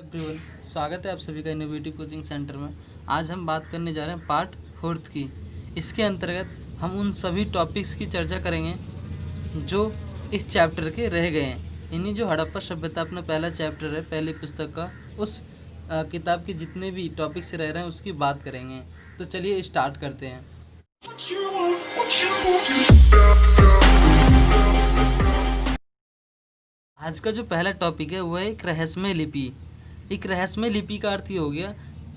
Everyone, स्वागत है आप सभी का इनोवेटिव कोचिंग सेंटर में। आज हम बात करने जा रहे हैं पार्ट 4 की। इसके अंतर्गत हम उन सभी टॉपिक्स की चर्चा करेंगे जो इस चैप्टर के रह गए हैं। इन्हीं जो हड़प्पा सभ्यता अपना पहला चैप्टर है पहली पुस्तक का, उस किताब के जितने भी टॉपिक्स रह रहे हैं उसकी बात करेंगे। तो चलिए स्टार्ट करते हैं। आज का जो पहला टॉपिक है वह है एक रहस्यमय लिपि। एक रहस्यमय लिपि का अर्थ ये हो गया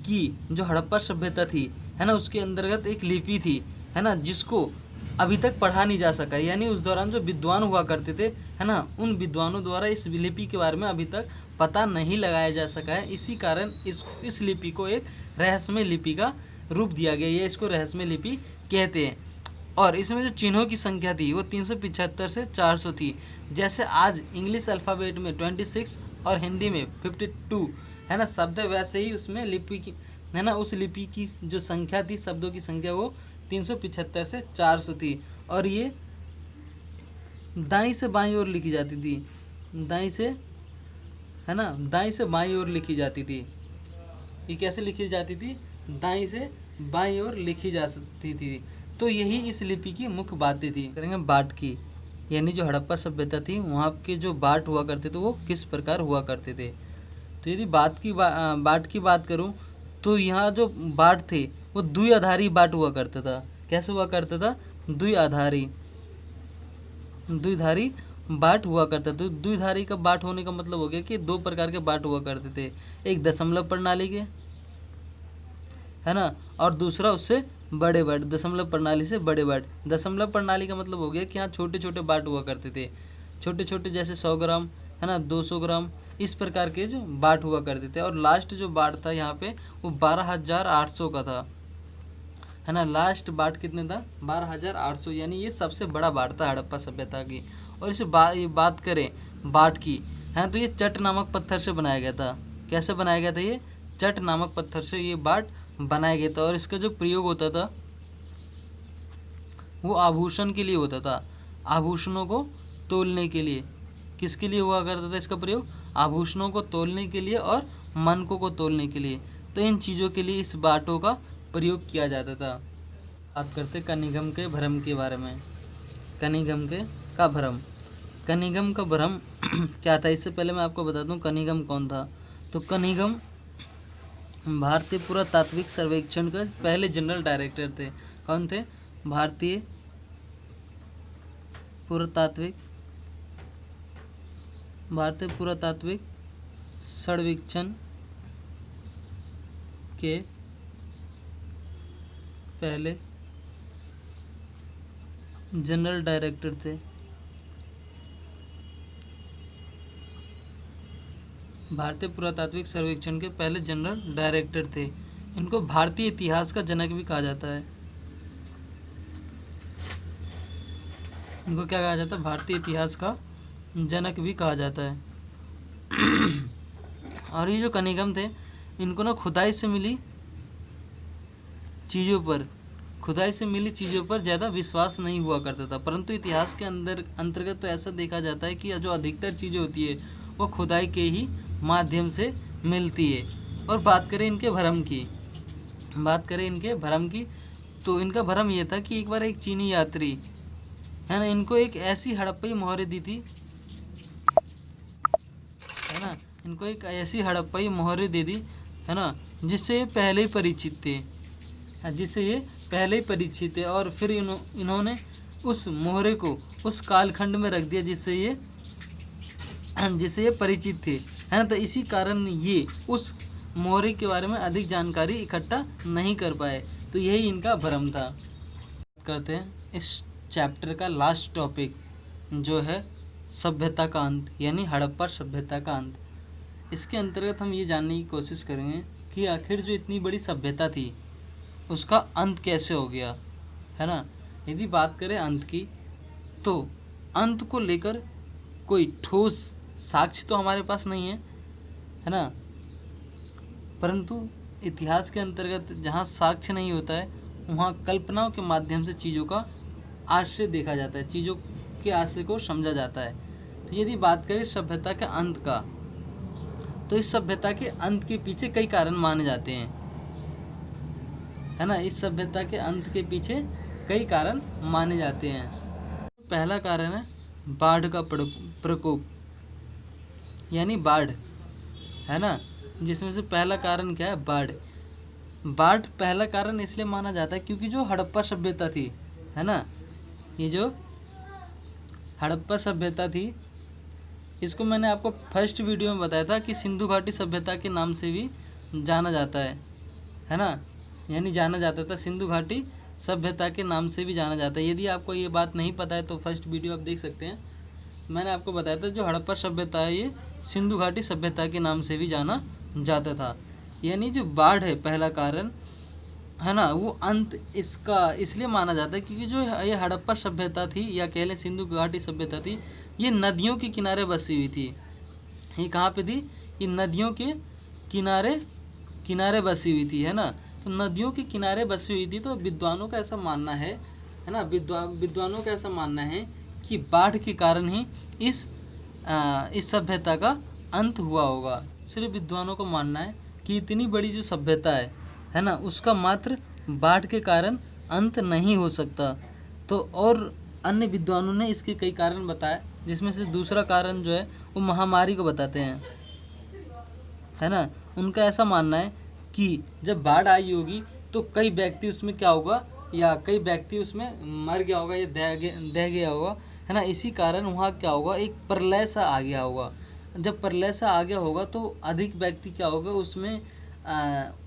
कि जो हड़प्पा सभ्यता थी है ना, उसके अंतर्गत एक लिपि थी है ना, जिसको अभी तक पढ़ा नहीं जा सका। यानी उस दौरान जो विद्वान हुआ करते थे है ना, उन विद्वानों द्वारा इस लिपि के बारे में अभी तक पता नहीं लगाया जा सका है। इसी कारण इस लिपि को एक रहस्यमय लिपि का रूप दिया गया। ये इसको रहस्यमय लिपि कहते हैं। और इसमें जो चिन्हों की संख्या थी वो 375 से 400 थी। जैसे आज इंग्लिश अल्फ़ाबेट में 26 और हिंदी में 52 है ना शब्द है, वैसे ही उसमें लिपि की है ना, उस लिपि की जो संख्या थी, शब्दों की संख्या वो 375 से 400 थी। और ये दाईं से बाईं ओर लिखी जाती थी। दाईं से है ना, दाईं से बाईं ओर लिखी जाती थी। ये कैसे लिखी जाती थी? दाईं से बाईं ओर लिखी जा सकती थी। तो यही इस लिपि की मुख्य बातें थी। करेंगे बाट की, यानी जो हड़प्पा सभ्यता थी वहाँ के जो बाट हुआ करते थे वो किस प्रकार हुआ करते थे। तो यदि बाट की बात करूँ तो यहाँ जो बाट थे वो द्विआधारी बाट हुआ करता था। कैसे हुआ करता था? द्विधारी बाट हुआ करता था। तो द्विधारी का बाट होने का मतलब हो गया कि दो प्रकार के बाट हुआ करते थे। एक दशमलव प्रणाली के है ना, और दूसरा उससे बड़े बाट, दशमलव प्रणाली से बड़े बाट। दशमलव प्रणाली का मतलब हो गया कि यहाँ छोटे छोटे बाट हुआ करते थे। छोटे छोटे जैसे 100 ग्राम है ना, 200 ग्राम, इस प्रकार के जो बाट हुआ करते थे। और लास्ट जो बाट था यहाँ पे वो 12,800 का था है ना। लास्ट बाट कितने था? 12,800, यानी ये सबसे बड़ा बाट था हड़प्पा सभ्यता की। और इसे ये बात करें बाट की है तो ये चट नामक पत्थर से बनाया गया था। कैसे बनाया गया था? ये चट नामक पत्थर से ये बाट बनाया गया था। और इसका जो प्रयोग होता था वो आभूषण के लिए होता था। आभूषणों को तोलने के लिए। किसके लिए हुआ करता था इसका प्रयोग? आभूषणों को तोलने के लिए और मनकों को तोलने के लिए। तो इन चीज़ों के लिए इस बाटों का प्रयोग किया जाता था। बात करते कनिगम के भ्रम के बारे में। कनिगम का भ्रम। कनिगम का भ्रम क्या था? इससे पहले मैं आपको बता दूं कनिगम कौन था। तो कनिगम भारतीय पुरातात्विक सर्वेक्षण के पहले जनरल डायरेक्टर थे। कौन थे? भारतीय पुरातात्विक सर्वेक्षण के पहले जनरल डायरेक्टर थे। भारतीय पुरातात्विक सर्वेक्षण के पहले जनरल डायरेक्टर थे। इनको भारतीय इतिहास का जनक भी कहा जाता है। इनको क्या कहा जाता है? भारतीय इतिहास का जनक भी कहा जाता है। और ये जो कनिगम थे इनको ना खुदाई से मिली चीज़ों पर ज़्यादा विश्वास नहीं हुआ करता था। परंतु इतिहास के अंतर्गत तो ऐसा देखा जाता है कि जो अधिकतर चीज़ें होती है वो खुदाई के ही माध्यम से मिलती है। और बात करें इनके भ्रम की तो इनका भ्रम ये था कि एक बार एक चीनी यात्री है ना, इनको एक ऐसी हड़प्पई मोहरे दी थी है ना, इनको एक ऐसी हड़प्पई मोहरे दे दी है ना, जिससे ये पहले ही परिचित थे। और फिर इन्होंने उस मोहरे को उस कालखंड में रख दिया जिससे ये परिचित थे है ना। तो इसी कारण ये उस मोहरे के बारे में अधिक जानकारी इकट्ठा नहीं कर पाए। तो यही इनका भ्रम था। करते हैं इस चैप्टर का लास्ट टॉपिक जो है सभ्यता का अंत, यानी हड़प्पा सभ्यता का अंत। इसके अंतर्गत हम ये जानने की कोशिश करेंगे कि आखिर जो इतनी बड़ी सभ्यता थी उसका अंत कैसे हो गया है ना। यदि बात करें अंत की तो अंत को लेकर कोई ठोस साक्ष्य तो हमारे पास नहीं है ना, परंतु इतिहास के अंतर्गत जहाँ साक्ष्य नहीं होता है वहाँ कल्पनाओं के माध्यम से चीज़ों का आश्रय देखा जाता है, चीज़ों के आश्रय को समझा जाता है। तो यदि बात करें सभ्यता के अंत का तो इस सभ्यता के अंत के पीछे कई कारण माने जाते हैं, है ना। इस सभ्यता के अंत के पीछे कई कारण माने जाते हैं। पहला कारण है बाढ़ का प्रकोप, यानी बाढ़, है ना, जिसमें से पहला कारण क्या है, बाढ़। बाढ़ पहला कारण इसलिए माना जाता है क्योंकि जो हड़प्पा सभ्यता थी, है ना, ये जो हड़प्पा सभ्यता थी, इसको मैंने आपको फर्स्ट वीडियो में बताया था कि सिंधु घाटी सभ्यता के नाम से भी जाना जाता है ना, यानी जाना जाता था, सिंधु घाटी सभ्यता के नाम से भी जाना जाता है। यदि आपको ये बात नहीं पता है तो फर्स्ट वीडियो आप देख सकते हैं। मैंने आपको बताया था जो हड़प्पा सभ्यता है ये सिंधु घाटी सभ्यता के नाम से भी जाना जाता था। यानी जो बाढ़ है पहला कारण, है ना, वो अंत इसका इसलिए माना जाता है क्योंकि जो ये हड़प्पा सभ्यता थी या कह लें सिंधु घाटी सभ्यता थी, ये नदियों के किनारे बसी हुई थी। ये कहाँ पे थी, ये नदियों के किनारे बसी हुई थी, है ना। तो नदियों के किनारे बसी हुई थी, तो विद्वानों का ऐसा मानना है ना, विद्वानों का ऐसा मानना है कि बाढ़ के कारण ही इस सभ्यता का अंत हुआ होगा। सिर्फ विद्वानों को मानना है कि इतनी बड़ी जो सभ्यता है ना, उसका मात्र बाढ़ के कारण अंत नहीं हो सकता। तो और अन्य विद्वानों ने इसके कई कारण बताए, जिसमें से दूसरा कारण जो है वो महामारी को बताते हैं, है ना। उनका ऐसा मानना है कि जब बाढ़ आई होगी तो कई व्यक्ति उसमें क्या होगा, या कई व्यक्ति उसमें मर गया होगा या दह गया होगा, है ना। इसी कारण वहाँ क्या होगा, एक प्रलय सा आ गया होगा। जब प्रलय सा आ गया होगा तो अधिक व्यक्ति क्या होगा उसमें,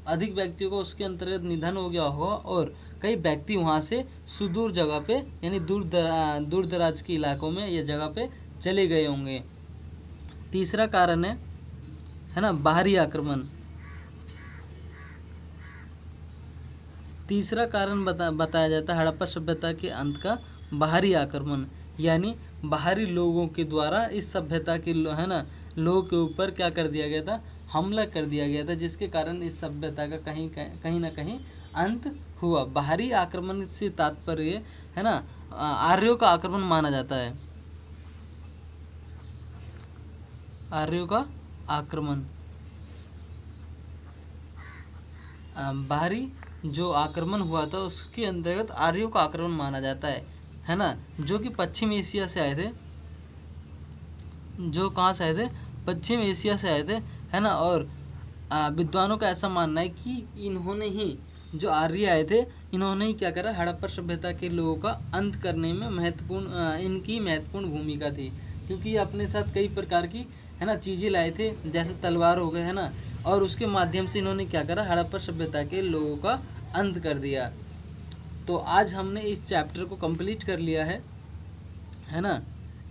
अधिक व्यक्तियों को उसके अंतर्गत निधन हो गया होगा और कई व्यक्ति वहाँ से सुदूर जगह पे, यानी दूर दराज के इलाकों में या जगह पे चले गए होंगे। तीसरा कारण है ना, बाहरी आक्रमण। तीसरा कारण बताया जाता है हड़प्पा सभ्यता के अंत का बाहरी आक्रमण, यानी बाहरी लोगों के द्वारा इस सभ्यता के है ना लोगों के ऊपर क्या कर दिया गया था, हमला कर दिया गया था, जिसके कारण इस सभ्यता का कहीं ना कहीं अंत हुआ। बाहरी आक्रमण से तात्पर्य है ना आर्यों का आक्रमण माना जाता है, आर्यों का आक्रमण। बाहरी जो आक्रमण हुआ था उसके अंतर्गत आर्यों का आक्रमण माना जाता है ना, जो कि पश्चिम एशिया से आए थे, जो कहाँ से आए थे, पश्चिम एशिया से आए थे, है ना। और विद्वानों का ऐसा मानना है कि इन्होंने ही, जो आर्य आए थे, इन्होंने ही क्या करा, हड़प्पा सभ्यता के लोगों का अंत करने में इनकी महत्वपूर्ण भूमिका थी, क्योंकि ये अपने साथ कई प्रकार की है ना चीज़ें लाए थे, जैसे तलवार हो गए, है ना, और उसके माध्यम से इन्होंने क्या करा, हड़प्पा सभ्यता के लोगों का अंत कर दिया। तो आज हमने इस चैप्टर को कंप्लीट कर लिया है ना,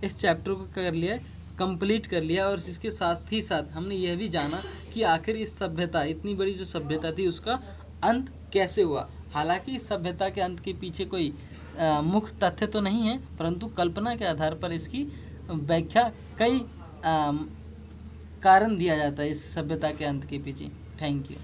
इस चैप्टर को कर लिया, कंप्लीट कर लिया। और इसके साथ ही साथ हमने यह भी जाना कि आखिर इस सभ्यता, इतनी बड़ी जो सभ्यता थी, उसका अंत कैसे हुआ। हालांकि इस सभ्यता के अंत के पीछे कोई मुख्य तथ्य तो नहीं है, परंतु कल्पना के आधार पर इसकी व्याख्या कई कारण दिया जाता है इस सभ्यता के अंत के पीछे। Thank you.